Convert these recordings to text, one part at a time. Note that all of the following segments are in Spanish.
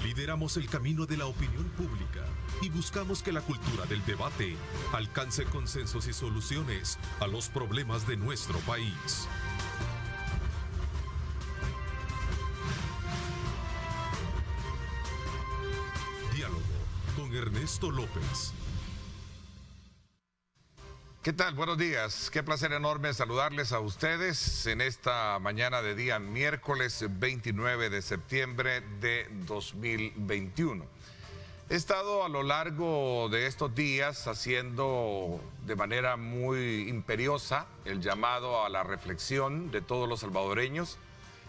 Lideramos el camino de la opinión pública y buscamos que la cultura del debate alcance consensos y soluciones a los problemas de nuestro país. Diálogo con Ernesto López. ¿Qué tal? Buenos días. Qué placer enorme saludarles a ustedes en esta mañana de día miércoles 29 de septiembre de 2021. He estado a lo largo de estos días haciendo de manera muy imperiosa el llamado a la reflexión de todos los salvadoreños,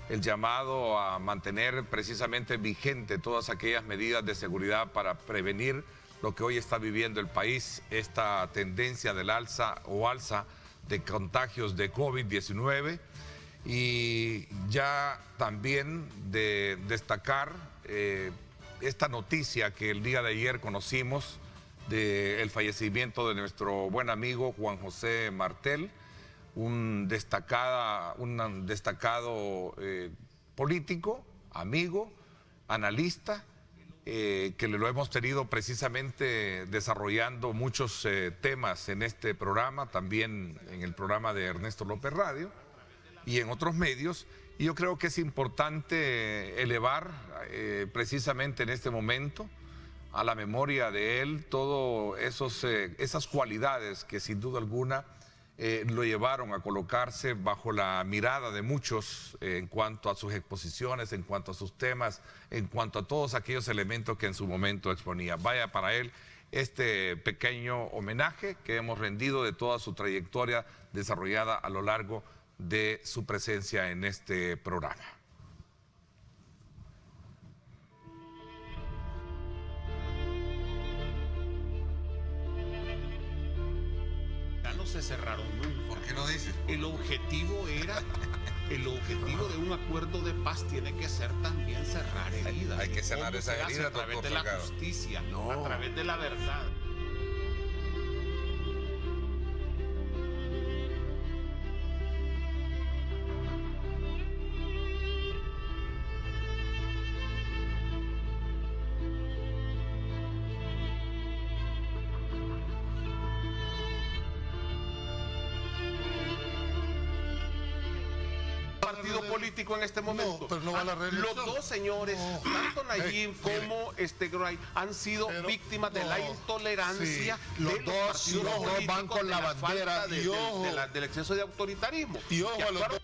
el llamado a mantener precisamente vigente todas aquellas medidas de seguridad para prevenir lo que hoy está viviendo el país, esta tendencia del alza de contagios de COVID-19, y ya también de destacar esta noticia que el día de ayer conocimos del fallecimiento de nuestro buen amigo Juan José Martel, un destacado político, amigo, analista, que lo hemos tenido precisamente desarrollando muchos temas en este programa, también en el programa de Ernesto López Radio y en otros medios. Y yo creo que es importante elevar precisamente en este momento a la memoria de él todas esas cualidades que sin duda alguna lo llevaron a colocarse bajo la mirada de muchos en cuanto a sus exposiciones, en cuanto a sus temas, en cuanto a todos aquellos elementos que en su momento exponía. Vaya para él este pequeño homenaje que hemos rendido de toda su trayectoria desarrollada a lo largo de su presencia en este programa. Se cerraron nunca. ¿Por qué lo dices? El objetivo de un acuerdo de paz tiene que ser también cerrar heridas. Hay que cerrar esa herida, a través de la justicia, a través de la verdad. Político en este momento. No, pero no va a la reelección. Los dos señores, tanto Nayib como Gray, han sido víctimas de la intolerancia los dos van con la bandera del exceso de autoritarismo. Y ojo a los dos.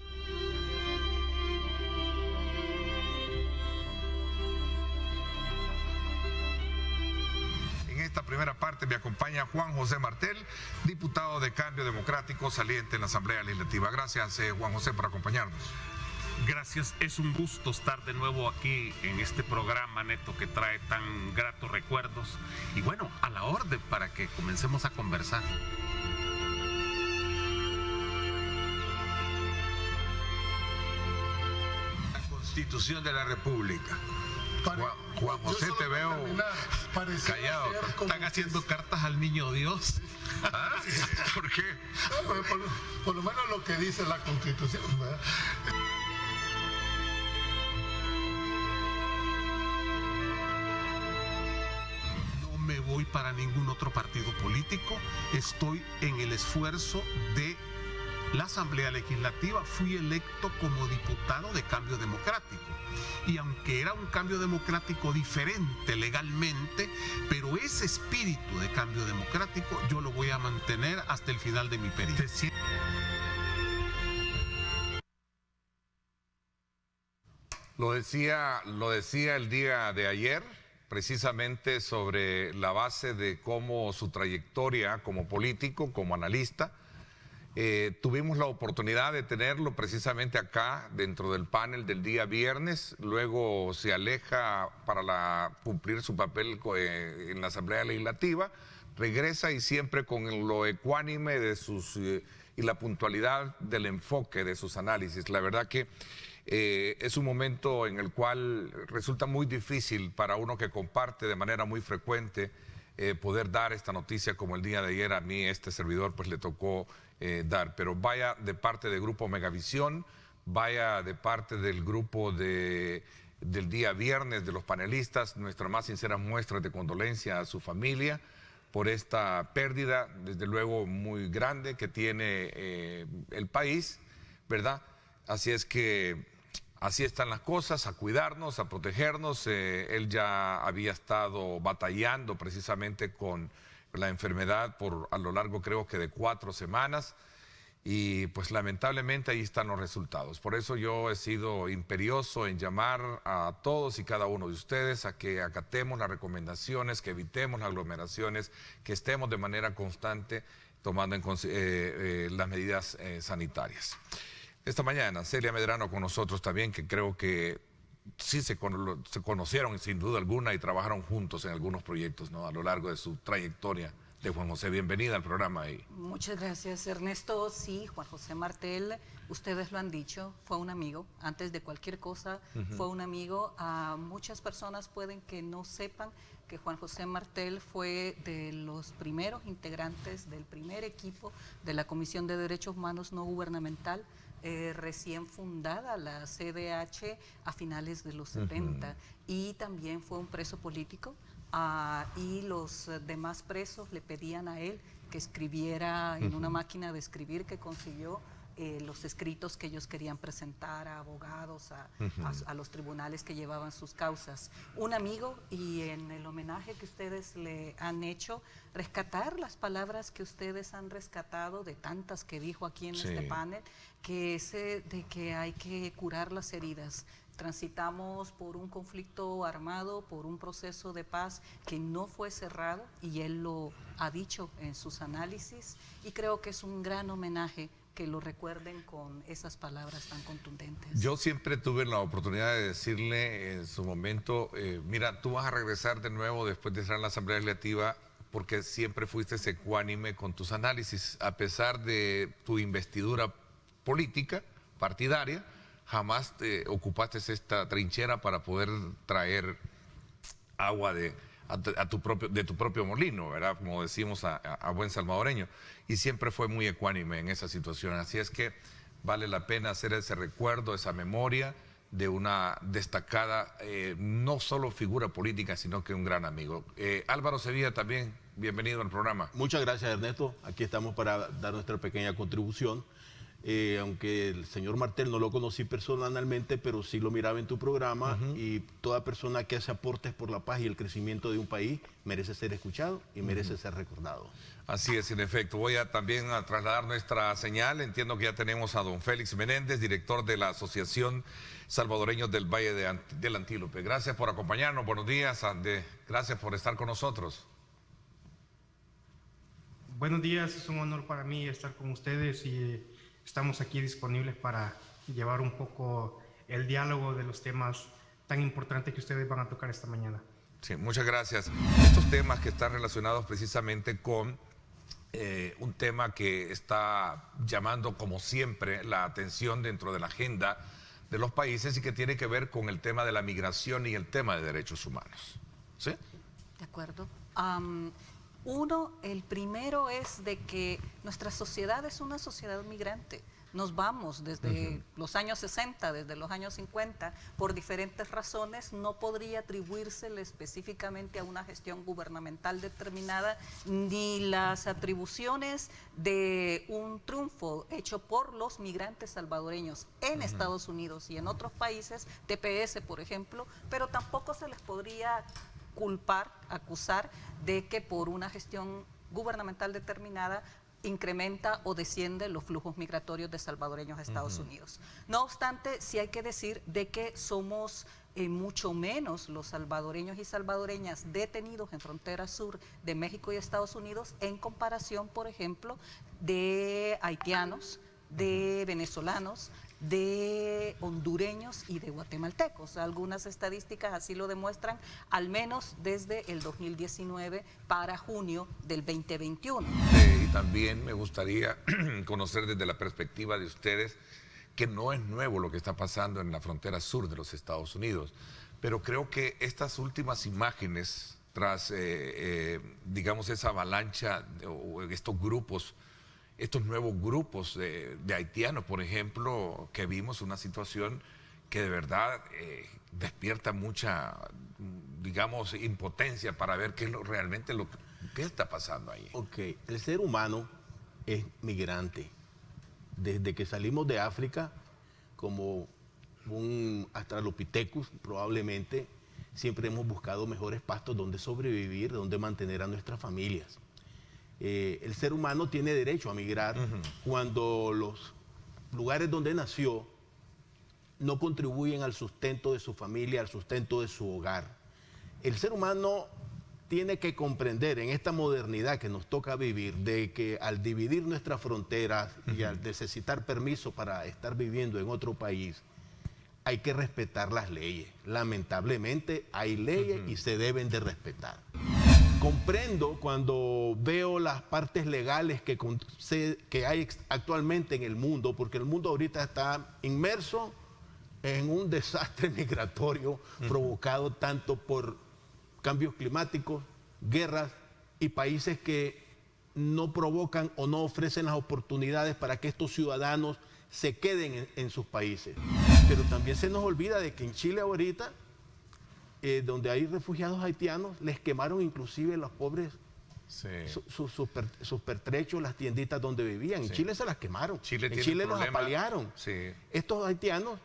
En esta primera parte me acompaña Juan José Martel, diputado de Cambio Democrático saliente en la Asamblea Legislativa. Gracias, Juan José, por acompañarnos. Gracias, es un gusto estar de nuevo aquí en este programa, Neto, que trae tan gratos recuerdos. Y bueno, a la orden para que comencemos a conversar. La Constitución de la República. Juan José, te veo callado. ¿Están haciendo cartas al niño Dios? ¿Ah? ¿Por qué? Por lo menos lo que dice la Constitución, ¿verdad? No me voy para ningún otro partido político. Estoy en el esfuerzo de la Asamblea Legislativa. Fui electo como diputado de Cambio Democrático. Y aunque era un cambio democrático diferente legalmente, pero ese espíritu de cambio democrático yo lo voy a mantener hasta el final de mi periodo. Lo decía el día de ayer, precisamente sobre la base de cómo su trayectoria como político, como analista, tuvimos la oportunidad de tenerlo precisamente acá dentro del panel del día viernes. Luego se aleja para cumplir su papel en la Asamblea Legislativa, regresa y siempre con lo ecuánime de y la puntualidad del enfoque de sus análisis. La verdad que es un momento en el cual resulta muy difícil para uno que comparte de manera muy frecuente poder dar esta noticia como el día de ayer. A mí, este servidor, pues le tocó dar, pero vaya de parte del grupo Megavisión, vaya de parte del grupo de del día viernes de los panelistas, nuestra más sincera muestra de condolencia a su familia por esta pérdida, desde luego muy grande que tiene el país, ¿verdad? Así es que así están las cosas, a cuidarnos, a protegernos. Él ya había estado batallando precisamente con la enfermedad a lo largo, creo que de 4 semanas. Y pues lamentablemente ahí están los resultados. Por eso yo he sido imperioso en llamar a todos y cada uno de ustedes a que acatemos las recomendaciones, que evitemos las aglomeraciones, que estemos de manera constante tomando las medidas sanitarias. Esta mañana Celia Medrano con nosotros también, que creo que sí se conocieron sin duda alguna y trabajaron juntos en algunos proyectos, ¿no?, a lo largo de su trayectoria. De Juan José, bienvenida al programa. Muchas gracias, Ernesto. Sí, Juan José Martel, ustedes lo han dicho, fue un amigo. Antes de cualquier cosa, fue un amigo. Muchas personas pueden que no sepan que Juan José Martel fue de los primeros integrantes del primer equipo de la Comisión de Derechos Humanos No Gubernamental, recién fundada la CDH a finales de los 70, y también fue un preso político. Y los demás presos le pedían a él que escribiera en una máquina de escribir, que consiguió los escritos que ellos querían presentar a abogados, a los tribunales que llevaban sus causas. Un amigo, y en el homenaje que ustedes le han hecho, rescatar las palabras que ustedes han rescatado de tantas que dijo aquí en este panel, que de que hay que curar las heridas. Transitamos por un conflicto armado, por un proceso de paz que no fue cerrado, y él lo ha dicho en sus análisis, y creo que es un gran homenaje que lo recuerden con esas palabras tan contundentes. Yo siempre tuve la oportunidad de decirle en su momento, mira, tú vas a regresar de nuevo después de estar en la Asamblea Legislativa, porque siempre fuiste ecuánime con tus análisis, a pesar de tu investidura política, partidaria, jamás te ocupaste esta trinchera para poder traer agua de tu propio molino, ¿verdad? Como decimos a buen salvadoreño. Y siempre fue muy ecuánime en esa situación. Así es que vale la pena hacer ese recuerdo, esa memoria de una destacada, no solo figura política, sino que un gran amigo. Álvaro Sevilla también, bienvenido al programa. Muchas gracias, Ernesto. Aquí estamos para dar nuestra pequeña contribución. Aunque el señor Martel no lo conocí personalmente, pero sí lo miraba en tu programa, y toda persona que hace aportes por la paz y el crecimiento de un país merece ser escuchado y merece ser recordado. Así es, en efecto. Voy también a trasladar nuestra señal. Entiendo que ya tenemos a don Félix Menéndez, director de la Asociación Salvadoreños del Valle del Antílope. Gracias por acompañarnos. Buenos días, gracias por estar con nosotros. Buenos días, es un honor para mí estar con ustedes, y estamos aquí disponibles para llevar un poco el diálogo de los temas tan importantes que ustedes van a tocar esta mañana. Sí, muchas gracias. Estos temas que están relacionados precisamente con un tema que está llamando, como siempre, la atención dentro de la agenda de los países, y que tiene que ver con el tema de la migración y el tema de derechos humanos. ¿Sí? De acuerdo. El primero es de que nuestra sociedad es una sociedad migrante. Nos vamos desde los años 60, desde los años 50, por diferentes razones. No podría atribuírsele específicamente a una gestión gubernamental determinada, ni las atribuciones de un triunfo hecho por los migrantes salvadoreños en Estados Unidos y en otros países, TPS por ejemplo, pero tampoco se les podría acusar de que por una gestión gubernamental determinada incrementa o desciende los flujos migratorios de salvadoreños a Estados Unidos. No obstante, sí hay que decir de que somos mucho menos los salvadoreños y salvadoreñas detenidos en frontera sur de México y Estados Unidos en comparación, por ejemplo, de haitianos, de venezolanos, de hondureños y de guatemaltecos. Algunas estadísticas así lo demuestran, al menos desde el 2019 para junio del 2021. Y también me gustaría conocer desde la perspectiva de ustedes que no es nuevo lo que está pasando en la frontera sur de los Estados Unidos, pero creo que estas últimas imágenes tras, digamos, esa avalancha o estos grupos, estos nuevos grupos de haitianos, por ejemplo, que vimos una situación que de verdad despierta mucha, digamos, impotencia para ver qué es realmente qué está pasando ahí. Ok, el ser humano es migrante. Desde que salimos de África, como un Australopithecus, probablemente siempre hemos buscado mejores pastos donde sobrevivir, donde mantener a nuestras familias. El ser humano tiene derecho a migrar cuando los lugares donde nació no contribuyen al sustento de su familia, al sustento de su hogar. El ser humano tiene que comprender en esta modernidad que nos toca vivir, de que al dividir nuestras fronteras y al necesitar permiso para estar viviendo en otro país, hay que respetar las leyes. Lamentablemente hay leyes y se deben de respetar. Comprendo cuando veo las partes legales que hay actualmente en el mundo, porque el mundo ahorita está inmerso en un desastre migratorio provocado tanto por cambios climáticos, guerras y países que no provocan o no ofrecen las oportunidades para que estos ciudadanos se queden en sus países. Pero también se nos olvida de que en Chile ahorita, donde hay refugiados haitianos, les quemaron inclusive los pobres sus pertrechos, las tienditas donde vivían. En Chile se las quemaron. En Chile los apalearon. Estos haitianos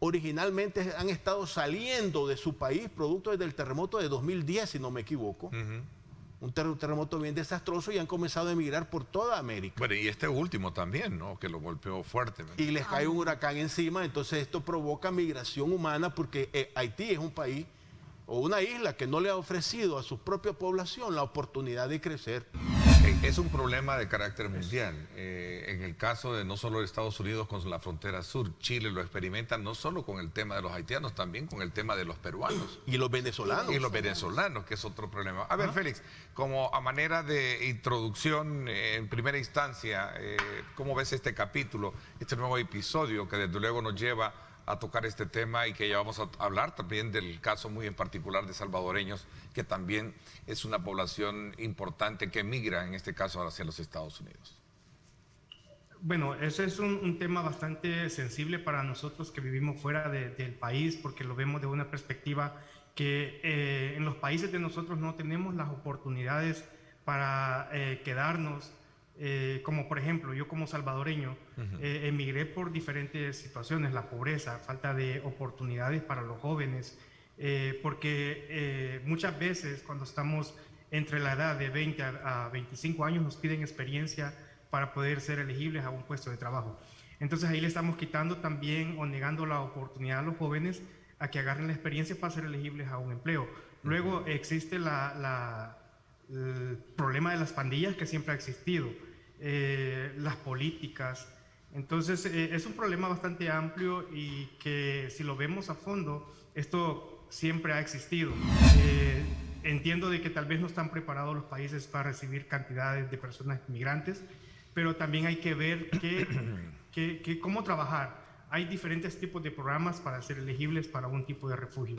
originalmente han estado saliendo de su país producto del terremoto de 2010, si no me equivoco. Un terremoto bien desastroso, y han comenzado a emigrar por toda América. Bueno, y este último también, ¿no? Que lo golpeó fuertemente. Y les cae un huracán encima, entonces esto provoca migración humana, porque Haití es un país o una isla que no le ha ofrecido a su propia población la oportunidad de crecer. Es un problema de carácter mundial. En el caso de no solo de Estados Unidos con la frontera sur, Chile lo experimenta no solo con el tema de los haitianos, también con el tema de los peruanos. Y los venezolanos. Y los venezolanos, que es otro problema. A ver, Félix, como a manera de introducción, en primera instancia, ¿cómo ves este capítulo, este nuevo episodio que desde luego nos lleva a tocar este tema y que ya vamos a hablar también del caso muy en particular de salvadoreños, que también es una población importante que migra, en este caso, hacia los Estados Unidos? Bueno, ese es un tema bastante sensible para nosotros que vivimos fuera del país, porque lo vemos de una perspectiva que en los países de nosotros no tenemos las oportunidades para quedarnos. Como por ejemplo, yo como salvadoreño emigré por diferentes situaciones, la pobreza, falta de oportunidades para los jóvenes, porque muchas veces cuando estamos entre la edad de 20 a 25 años nos piden experiencia para poder ser elegibles a un puesto de trabajo. Entonces ahí le estamos quitando también o negando la oportunidad a los jóvenes a que agarren la experiencia para ser elegibles a un empleo. Luego existe el problema de las pandillas, que siempre ha existido, las políticas. Entonces es un problema bastante amplio y que si lo vemos a fondo, esto siempre ha existido. Entiendo de que tal vez no están preparados los países para recibir cantidades de personas migrantes, pero también hay que ver cómo trabajar. Hay diferentes tipos de programas para ser elegibles para un tipo de refugio.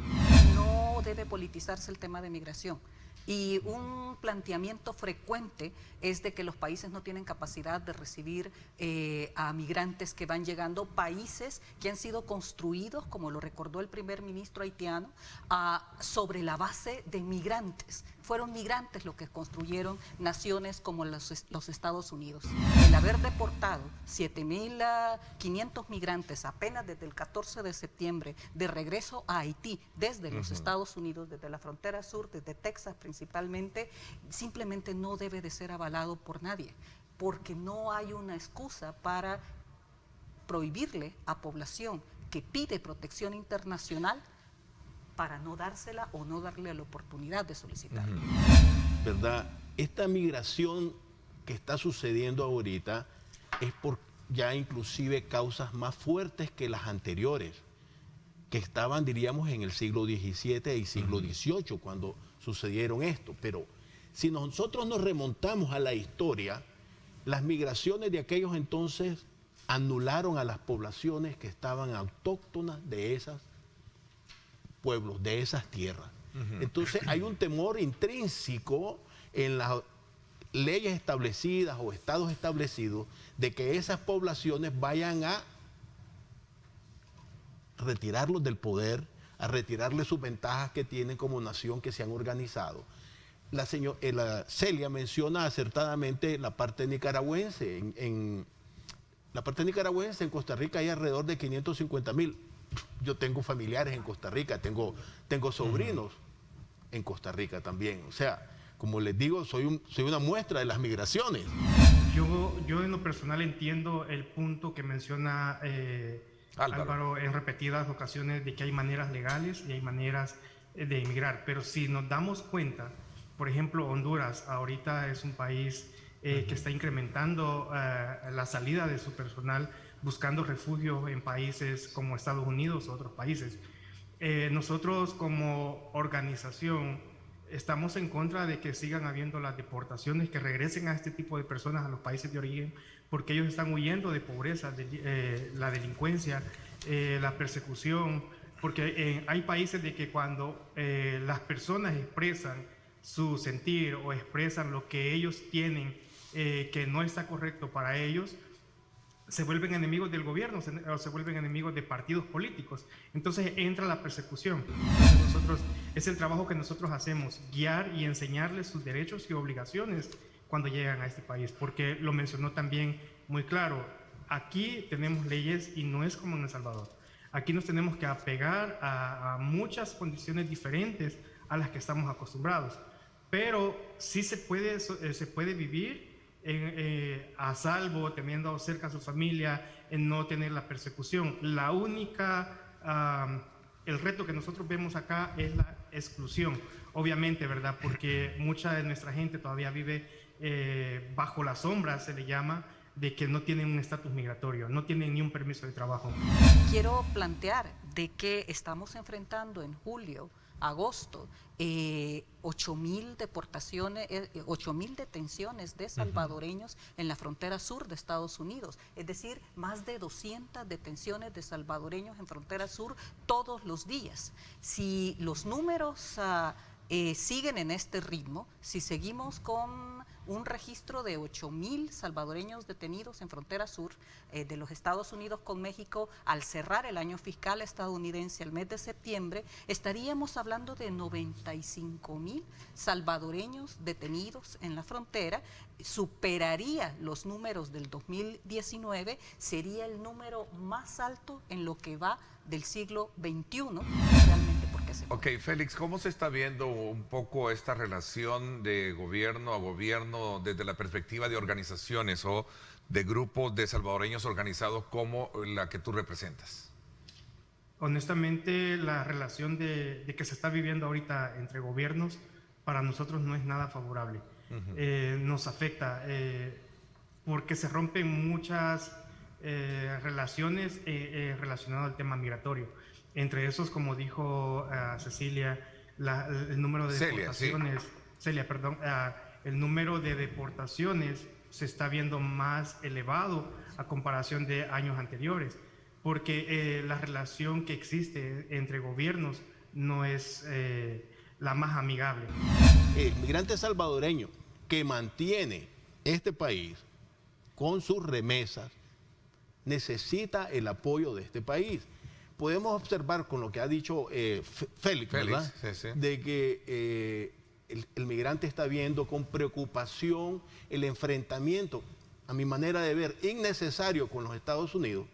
No debe politizarse el tema de migración. Y un planteamiento frecuente es de que los países no tienen capacidad de recibir a migrantes que van llegando, países que han sido construidos, como lo recordó el primer ministro haitiano, sobre la base de migrantes. Fueron migrantes los que construyeron naciones como los Estados Unidos. El haber deportado 7.500 migrantes apenas desde el 14 de septiembre de regreso a Haití, desde los Estados Unidos, desde la frontera sur, desde Texas principalmente, simplemente no debe de ser avalado por nadie, porque no hay una excusa para prohibirle a población que pide protección internacional para no dársela o no darle la oportunidad de solicitarla. ¿Verdad? Esta migración que está sucediendo ahorita es por ya inclusive causas más fuertes que las anteriores, que estaban, diríamos, en el siglo XVII y siglo XVIII cuando sucedieron esto. Pero si nosotros nos remontamos a la historia, las migraciones de aquellos entonces anularon a las poblaciones que estaban autóctonas de esos pueblos, de esas tierras. Entonces hay un temor intrínseco en las leyes establecidas o estados establecidos de que esas poblaciones vayan a retirarlos del poder, a retirarles sus ventajas que tienen como nación, que se han organizado. La Celia menciona acertadamente la parte nicaragüense. En la parte nicaragüense, en Costa Rica hay alrededor de 550,000. Yo tengo familiares en Costa Rica, tengo sobrinos en Costa Rica también. O sea, como les digo, soy una muestra de las migraciones. Yo en lo personal entiendo el punto que menciona Álvaro en repetidas ocasiones de que hay maneras legales y hay maneras de emigrar, pero si nos damos cuenta, por ejemplo, Honduras ahorita es un país que está incrementando la salida de su personal, buscando refugio en países como Estados Unidos o otros países. Nosotros como organización estamos en contra de que sigan habiendo las deportaciones, que regresen a este tipo de personas a los países de origen, porque ellos están huyendo de pobreza, la delincuencia, la persecución, porque hay países de que cuando las personas expresan su sentir o expresan lo que ellos tienen que no está correcto para ellos, se vuelven enemigos del gobierno o se vuelven enemigos de partidos políticos. Entonces entra la persecución. Es el trabajo que nosotros hacemos, guiar y enseñarles sus derechos y obligaciones cuando llegan a este país, porque lo mencionó también muy claro, aquí tenemos leyes y no es como en El Salvador. Aquí nos tenemos que apegar a muchas condiciones diferentes a las que estamos acostumbrados, pero sí se puede vivir a salvo, teniendo cerca a su familia, en no tener la persecución. El reto que nosotros vemos acá es la exclusión, obviamente, ¿verdad? Porque mucha de nuestra gente todavía vive bajo la sombra, se le llama, de que no tienen un estatus migratorio, no tienen ni un permiso de trabajo. Quiero plantear de que estamos enfrentando en julio, agosto, 8,000 deportaciones, 8,000 detenciones de salvadoreños en la frontera sur de Estados Unidos, es decir, más de 200 detenciones de salvadoreños en frontera sur todos los días. Si los números siguen en este ritmo, si seguimos con un registro de 8,000 salvadoreños detenidos en frontera sur de los Estados Unidos con México, al cerrar el año fiscal estadounidense el mes de septiembre, estaríamos hablando de 95,000 salvadoreños detenidos en la frontera, superaría los números del 2019, sería el número más alto en lo que va del siglo XXI, realmente. Ok, Félix, ¿cómo se está viendo un poco esta relación de gobierno a gobierno desde la perspectiva de organizaciones o de grupos de salvadoreños organizados como la que tú representas? Honestamente, la relación de que se está viviendo ahorita entre gobiernos para nosotros no es nada favorable. Nos afecta porque se rompen muchas relaciones relacionadas al tema migratorio. Entre esos, como dijo Cecilia, el número de deportaciones, el número de deportaciones se está viendo más elevado a comparación de años anteriores, porque la relación que existe entre gobiernos no es la más amigable. El migrante salvadoreño que mantiene este país con sus remesas necesita el apoyo de este país. Podemos observar con lo que ha dicho Félix, ¿verdad? Sí. De que el migrante está viendo con preocupación el enfrentamiento, a mi manera de ver, innecesario con los Estados Unidos.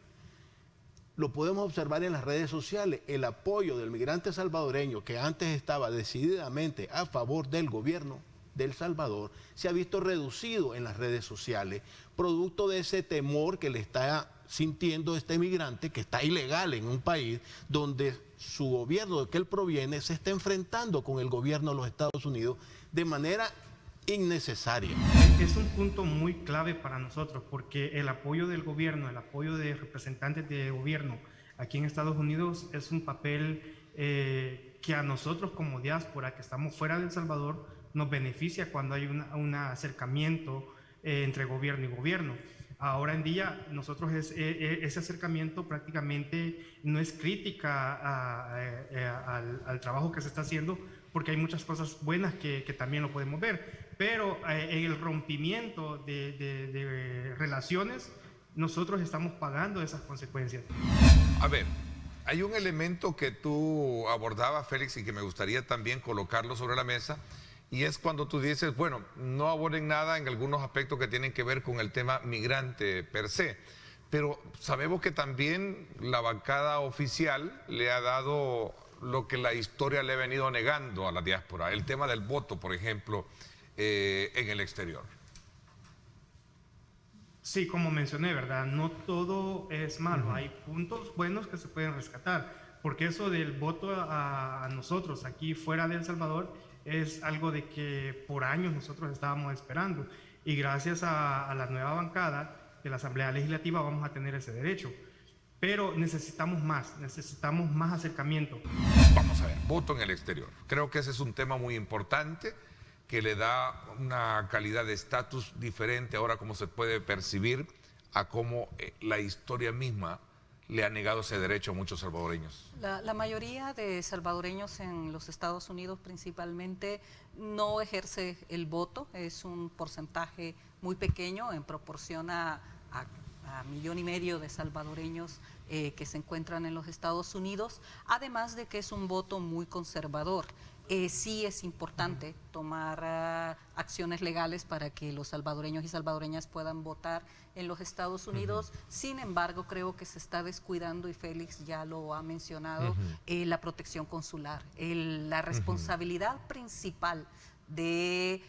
Lo podemos observar en las redes sociales, el apoyo del migrante salvadoreño que antes estaba decididamente a favor del gobierno de El Salvador, se ha visto reducido en las redes sociales, producto de ese temor que le está sintiendo este migrante que está ilegal en un país donde su gobierno de que él proviene se está enfrentando con el gobierno de los Estados Unidos de manera innecesaria. Es un punto muy clave para nosotros porque el apoyo del gobierno, el apoyo de representantes de gobierno aquí en Estados Unidos es un papel que a nosotros como diáspora que estamos fuera de El Salvador nos beneficia cuando hay un acercamiento entre gobierno y gobierno. Ahora en día nosotros ese acercamiento prácticamente no es crítica al trabajo que se está haciendo porque hay muchas cosas buenas que también lo podemos ver, pero en el rompimiento de relaciones nosotros estamos pagando esas consecuencias. A ver, Hay un elemento que tú abordabas, Félix, y que me gustaría también colocarlo sobre la mesa, y es cuando tú dices, bueno, no aborden nada en algunos aspectos que tienen que ver con el tema migrante per se, pero sabemos que también la bancada oficial le ha dado lo que la historia le ha venido negando a la diáspora, el tema del voto, por ejemplo, en el exterior. Sí, como mencioné, ¿verdad? No todo es malo. Hay puntos buenos que se pueden rescatar, porque eso del voto a nosotros aquí fuera de El Salvador es algo de que por años nosotros estábamos esperando, y gracias a la nueva bancada de la Asamblea Legislativa vamos a tener ese derecho. Pero necesitamos más acercamiento. Vamos a ver, voto en el exterior. Creo que ese es un tema muy importante, que le da una calidad de estatus diferente ahora como se puede percibir a cómo la historia misma le ha negado ese derecho a muchos salvadoreños. La mayoría de salvadoreños en los Estados Unidos principalmente no ejerce el voto, es un porcentaje muy pequeño en proporción a 1,5 millones de salvadoreños que se encuentran en los Estados Unidos, además de que es un voto muy conservador. Sí es importante tomar acciones legales para que los salvadoreños y salvadoreñas puedan votar en los Estados Unidos. Sin embargo, creo que se está descuidando, y Félix ya lo ha mencionado, la protección consular. La responsabilidad principal de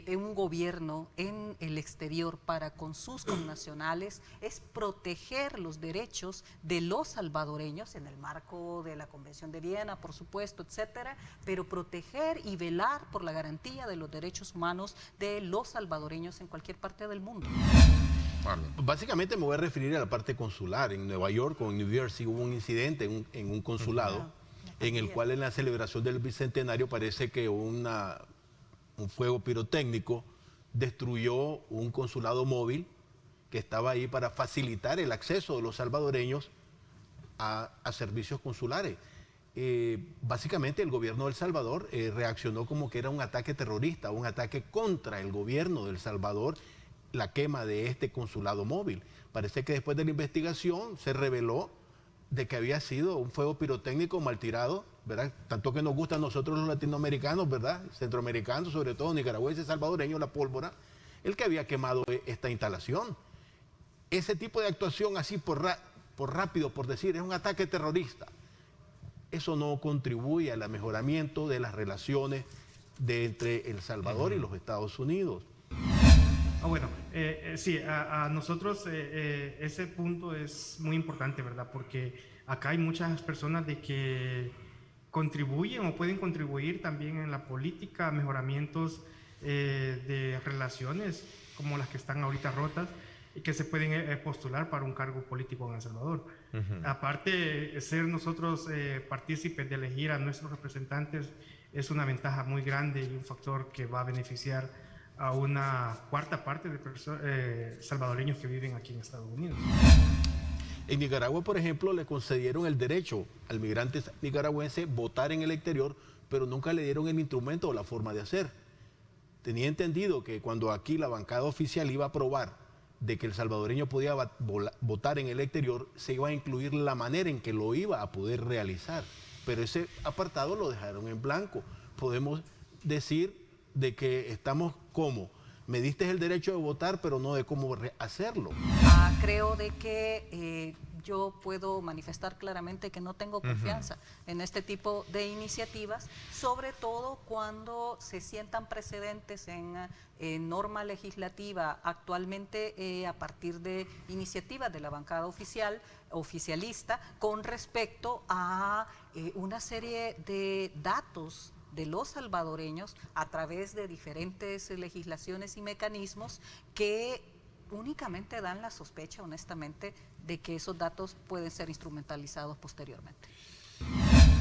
un gobierno en el exterior para con sus connacionales es proteger los derechos de los salvadoreños en el marco de la Convención de Viena, por supuesto, etcétera, pero proteger y velar por la garantía de los derechos humanos de los salvadoreños en cualquier parte del mundo. Básicamente me voy a referir a la parte consular. En Nueva York o en New Jersey hubo un incidente en un consulado en el cual en la celebración del bicentenario parece que un fuego pirotécnico destruyó un consulado móvil que estaba ahí para facilitar el acceso de los salvadoreños a servicios consulares. Básicamente el gobierno de El Salvador reaccionó como que era un ataque terrorista, un ataque contra el gobierno de El Salvador, la quema de este consulado móvil. Parece que después de la investigación se reveló de que había sido un fuego pirotécnico mal tirado, ¿verdad? Tanto que nos gusta a nosotros los latinoamericanos, ¿verdad? Centroamericanos, sobre todo nicaragüenses, salvadoreños, la pólvora, el que había quemado esta instalación. Ese tipo de actuación así por rápido, por decir, es un ataque terrorista. Eso no contribuye al mejoramiento de las relaciones entre El Salvador y los Estados Unidos. Bueno, sí, a nosotros ese punto es muy importante, ¿verdad? Porque acá hay muchas personas de que contribuyen o pueden contribuir también en la política a mejoramientos de relaciones como las que están ahorita rotas y que se pueden postular para un cargo político en El Salvador. Aparte, ser nosotros partícipes de elegir a nuestros representantes es una ventaja muy grande y un factor que va a beneficiar a una cuarta parte de salvadoreños que viven aquí en Estados Unidos. En Nicaragua, por ejemplo, le concedieron el derecho al migrante nicaragüense votar en el exterior, pero nunca le dieron el instrumento o la forma de hacer. Tenía entendido que cuando aquí la bancada oficial iba a aprobar de que el salvadoreño podía votar en el exterior, se iba a incluir la manera en que lo iba a poder realizar. Pero ese apartado lo dejaron en blanco. Podemos decir de que estamos como, me diste el derecho de votar, pero no de cómo hacerlo. Creo de que yo puedo manifestar claramente que no tengo confianza en este tipo de iniciativas, sobre todo cuando se sientan precedentes en norma legislativa actualmente a partir de iniciativas de la bancada oficialista con respecto a una serie de datos de los salvadoreños a través de diferentes legislaciones y mecanismos que únicamente dan la sospecha, honestamente, de que esos datos pueden ser instrumentalizados posteriormente.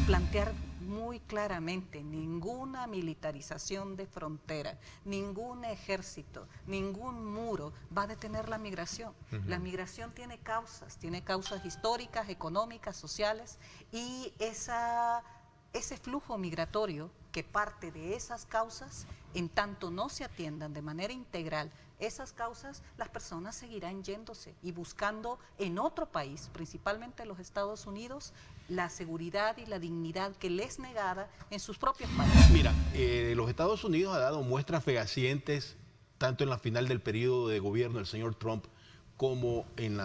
Plantear muy claramente: ninguna militarización de frontera, ningún ejército, ningún muro va a detener la migración. La migración tiene causas históricas, económicas, sociales, y ese flujo migratorio que parte de esas causas, en tanto no se atiendan de manera integral esas causas, las personas seguirán yéndose y buscando en otro país, principalmente los Estados Unidos, la seguridad y la dignidad que les es negada en sus propios países. Mira, los Estados Unidos ha dado muestras fehacientes, tanto en la final del periodo de gobierno del señor Trump, como en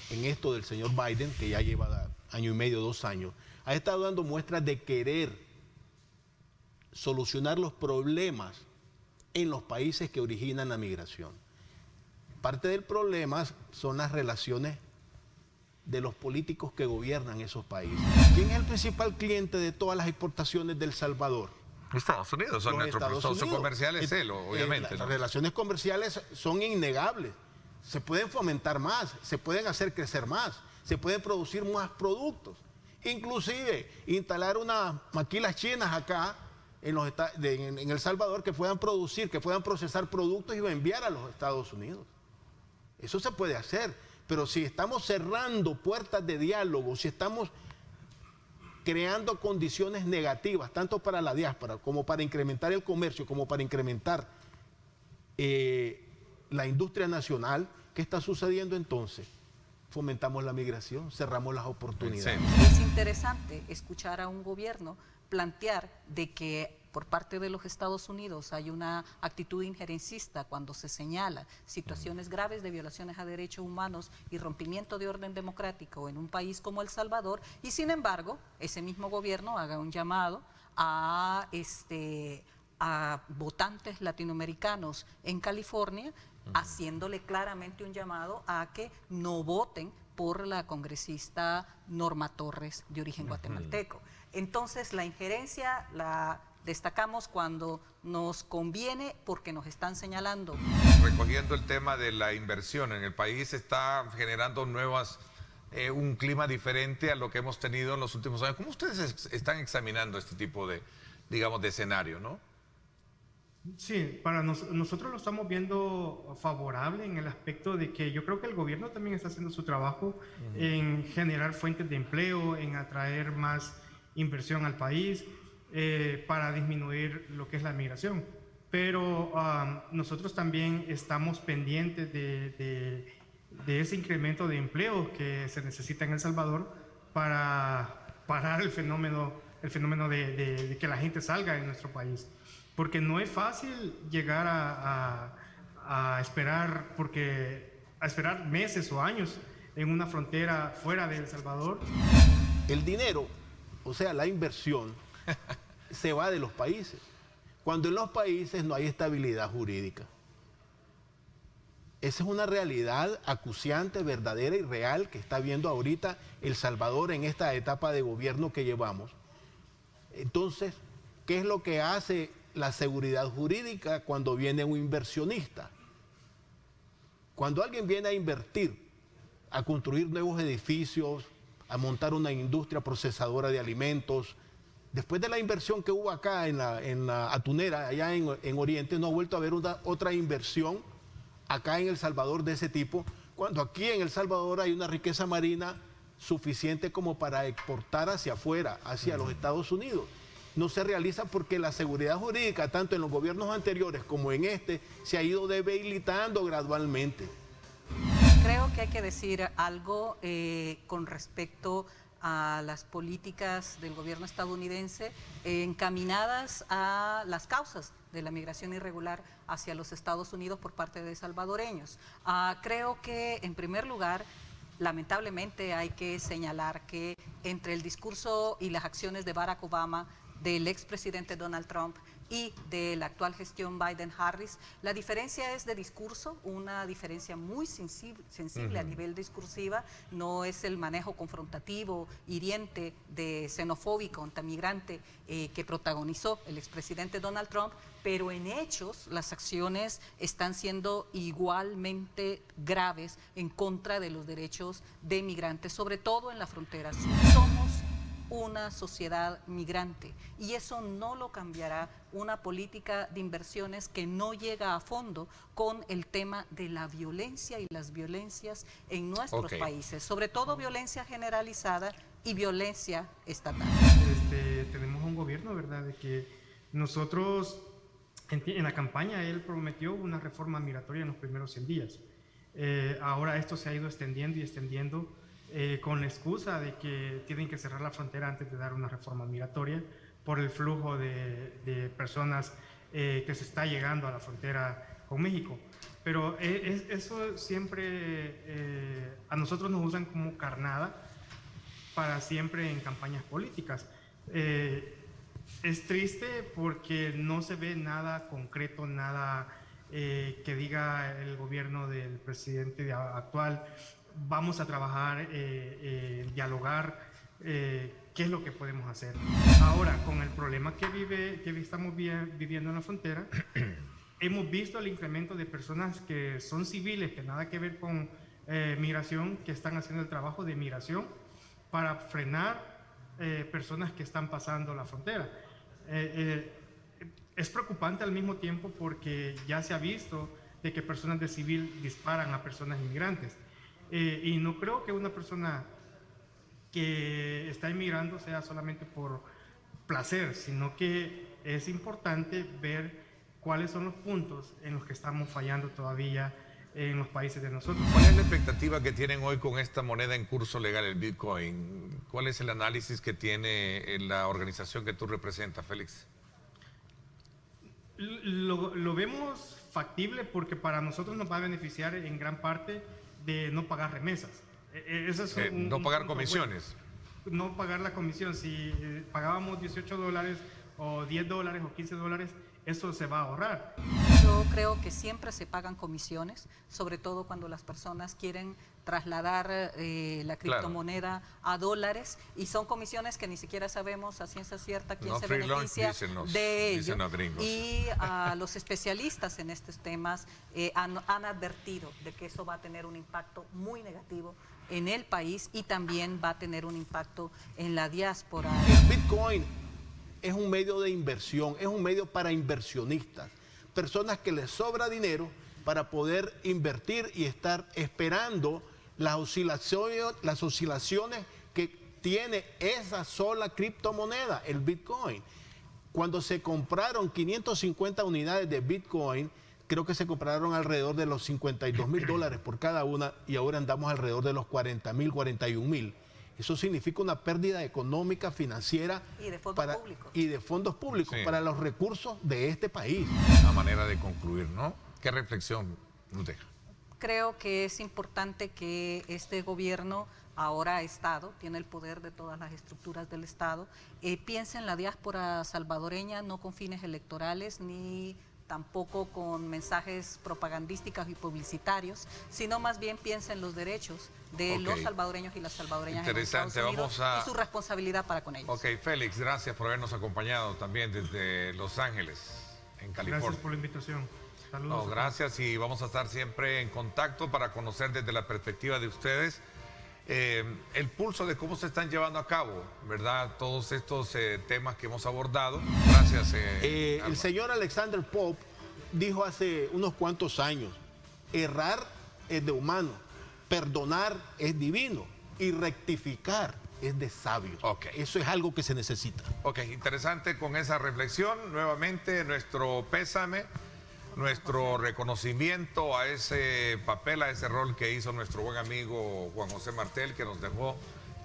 esto del señor Biden, que ya lleva año y medio, 2 años, ha estado dando muestras de querer solucionar los problemas en los países que originan la migración. Parte del problema son las relaciones de los políticos que gobiernan esos países. ¿Quién es el principal cliente de todas las exportaciones de El Salvador? Estados Unidos, son nuestro socio comercial, es él, obviamente. Las relaciones comerciales son innegables. Se pueden fomentar más, se pueden hacer crecer más, se pueden producir más productos. Inclusive instalar unas maquilas chinas acá en El Salvador que puedan producir, que puedan procesar productos y enviar a los Estados Unidos. Eso se puede hacer, pero si estamos cerrando puertas de diálogo, si estamos creando condiciones negativas, tanto para la diáspora como para incrementar el comercio, como para incrementar la industria nacional, ¿qué está sucediendo entonces? Fomentamos la migración, cerramos las oportunidades. Es interesante escuchar a un gobierno plantear de que por parte de los Estados Unidos hay una actitud injerencista cuando se señala situaciones graves de violaciones a derechos humanos y rompimiento de orden democrático en un país como El Salvador, y sin embargo, ese mismo gobierno haga un llamado a votantes latinoamericanos en California, haciéndole claramente un llamado a que no voten por la congresista Norma Torres, de origen guatemalteco. Entonces, la injerencia la destacamos cuando nos conviene porque nos están señalando. Recogiendo el tema de la inversión en el país, está generando un clima diferente a lo que hemos tenido en los últimos años. ¿Cómo ustedes están examinando este tipo de, digamos, de escenario, no? Sí, para nosotros lo estamos viendo favorable en el aspecto de que yo creo que el gobierno también está haciendo su trabajo en generar fuentes de empleo, en atraer más inversión al país, para disminuir lo que es la migración. Pero nosotros también estamos pendientes de ese incremento de empleo que se necesita en El Salvador para parar el fenómeno de que la gente salga de nuestro país. Porque no es fácil llegar a esperar meses o años en una frontera fuera de El Salvador. El dinero, o sea, la inversión, se va de los países, cuando en los países no hay estabilidad jurídica. Esa es una realidad acuciante, verdadera y real que está viendo ahorita El Salvador en esta etapa de gobierno que llevamos. Entonces, ¿qué es lo que hace la seguridad jurídica cuando viene un inversionista? Cuando alguien viene a invertir, a construir nuevos edificios, a montar una industria procesadora de alimentos, después de la inversión que hubo acá en la atunera, allá en Oriente, no ha vuelto a haber otra inversión acá en El Salvador de ese tipo, cuando aquí en El Salvador hay una riqueza marina suficiente como para exportar hacia afuera, hacia los Estados Unidos. No se realiza porque la seguridad jurídica, tanto en los gobiernos anteriores como en este, se ha ido debilitando gradualmente. Creo que hay que decir algo con respecto a las políticas del gobierno estadounidense encaminadas a las causas de la migración irregular hacia los Estados Unidos por parte de salvadoreños. Creo que, en primer lugar, lamentablemente hay que señalar que entre el discurso y las acciones de Barack Obama, del expresidente Donald Trump y de la actual gestión Biden-Harris, la diferencia es de discurso, una diferencia muy sensible a nivel discursiva, no es el manejo confrontativo, hiriente, xenofóbico, antimigrante que protagonizó el expresidente Donald Trump, pero en hechos las acciones están siendo igualmente graves en contra de los derechos de migrantes, sobre todo en la frontera sur. Somos una sociedad migrante y eso no lo cambiará una política de inversiones que no llega a fondo con el tema de la violencia y las violencias en nuestros países, sobre todo violencia generalizada y violencia estatal. Tenemos un gobierno, ¿verdad?, de que nosotros en la campaña él prometió una reforma migratoria en los primeros 100 días. Ahora esto se ha ido extendiendo y extendiendo con la excusa de que tienen que cerrar la frontera antes de dar una reforma migratoria por el flujo de personas que se está llegando a la frontera con México. Pero eso siempre a nosotros nos usan como carnada para siempre en campañas políticas. Es triste porque no se ve nada concreto, nada que diga el gobierno del presidente actual, vamos a trabajar, dialogar, qué es lo que podemos hacer. Ahora, con el problema que estamos viviendo en la frontera, hemos visto el incremento de personas que son civiles, que nada que ver con migración, que están haciendo el trabajo de migración para frenar personas que están pasando la frontera. Es preocupante al mismo tiempo porque ya se ha visto de que personas de civil disparan a personas inmigrantes. Y no creo que una persona que está inmigrando sea solamente por placer, sino que es importante ver cuáles son los puntos en los que estamos fallando todavía en los países de nosotros. ¿Cuál es la expectativa que tienen hoy con esta moneda en curso legal, el Bitcoin? ¿Cuál es el análisis que tiene la organización que tú representas, Félix? Lo vemos factible porque para nosotros nos va a beneficiar en gran parte de no pagar remesas. No pagar comisiones. Bueno. No pagar la comisión. Si pagábamos $18 o $10 o $15, eso se va a ahorrar. Yo creo que siempre se pagan comisiones, sobre todo cuando las personas quieren trasladar la criptomoneda a dólares, y son comisiones que ni siquiera sabemos a ciencia cierta quién se beneficia de ello. Y los especialistas en estos temas han advertido de que eso va a tener un impacto muy negativo en el país y también va a tener un impacto en la diáspora. El Bitcoin es un medio de inversión, es un medio para inversionistas, personas que les sobra dinero para poder invertir y estar esperando las oscilaciones que tiene esa sola criptomoneda, el Bitcoin. Cuando se compraron 550 unidades de Bitcoin, creo que se compraron alrededor de los $52,000 por cada una, y ahora andamos alrededor de los 40,000, 41,000. Eso significa una pérdida económica, financiera y de fondos públicos. Y de fondos públicos para los recursos de este país. Una manera de concluir, ¿no? ¿Qué reflexión nos deja? Creo que es importante que este gobierno, ahora Estado, tiene el poder de todas las estructuras del Estado, piense en la diáspora salvadoreña, no con fines electorales ni tampoco con mensajes propagandísticos y publicitarios, sino más bien piensa en los derechos de los salvadoreños y las salvadoreñas en Estados Unidos y su responsabilidad para con ellos. Ok, Félix, gracias por habernos acompañado también desde Los Ángeles, en California. Gracias por la invitación. Saludos. No, gracias, y vamos a estar siempre en contacto para conocer desde la perspectiva de ustedes el pulso de cómo se están llevando a cabo, ¿verdad? Todos estos temas que hemos abordado. Gracias. El señor Alexander Pope dijo hace unos cuantos años, errar es de humano, perdonar es divino y rectificar es de sabios. Eso es algo que se necesita. Ok, interesante con esa reflexión. Nuevamente nuestro pésame, nuestro reconocimiento a ese papel, a ese rol que hizo nuestro buen amigo Juan José Martel, que nos dejó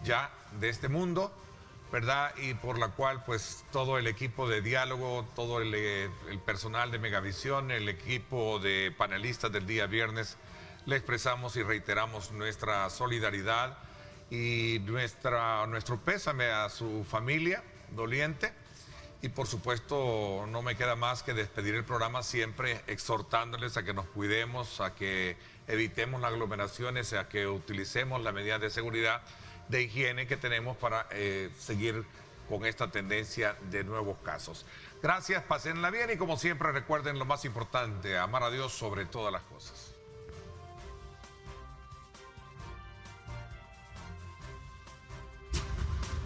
ya de este mundo, ¿verdad? Y por la cual pues todo el equipo de diálogo, todo el personal de Megavisión, el equipo de panelistas del día viernes, le expresamos y reiteramos nuestra solidaridad y nuestro pésame a su familia doliente. Y por supuesto no me queda más que despedir el programa siempre exhortándoles a que nos cuidemos, a que evitemos las aglomeraciones, a que utilicemos las medidas de seguridad, de higiene que tenemos para seguir con esta tendencia de nuevos casos. Gracias, pásenla bien y como siempre recuerden lo más importante, amar a Dios sobre todas las cosas.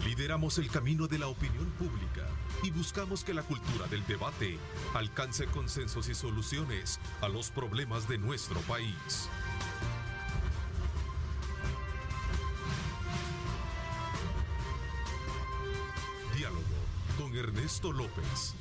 Lideramos el camino de la opinión pública y buscamos que la cultura del debate alcance consensos y soluciones a los problemas de nuestro país. Diálogo con Ernesto López.